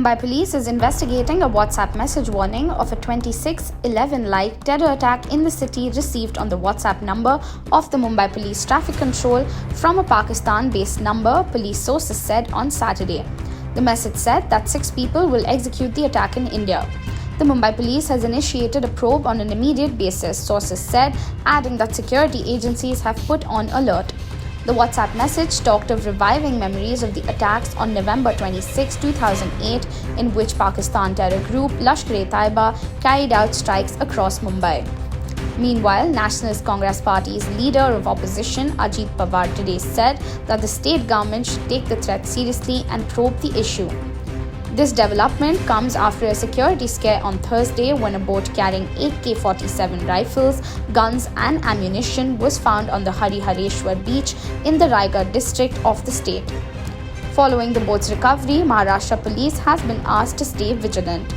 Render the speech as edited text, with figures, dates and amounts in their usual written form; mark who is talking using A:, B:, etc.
A: Mumbai Police is investigating a WhatsApp message warning of a 26/11 terror attack in the city received on the WhatsApp number of the Mumbai Police traffic control from a Pakistan-based number, police sources said on Saturday. The message said that 6 people will execute the attack in India. The Mumbai Police has initiated a probe on an immediate basis, sources said, adding that security agencies have put on alert. The WhatsApp message talked of reviving memories of the attacks on November 26, 2008, in which Pakistan terror group Lashkar-e-Taiba carried out strikes across Mumbai. Meanwhile, Nationalist Congress Party's leader of opposition, Ajit Pawar, today said that the state government should take the threat seriously and probe the issue. This development comes after a security scare on Thursday when a boat carrying 8 AK-47 rifles, guns and ammunition was found on the Harihareshwar beach in the Raigad district of the state. Following the boat's recovery, Maharashtra Police has been asked to stay vigilant.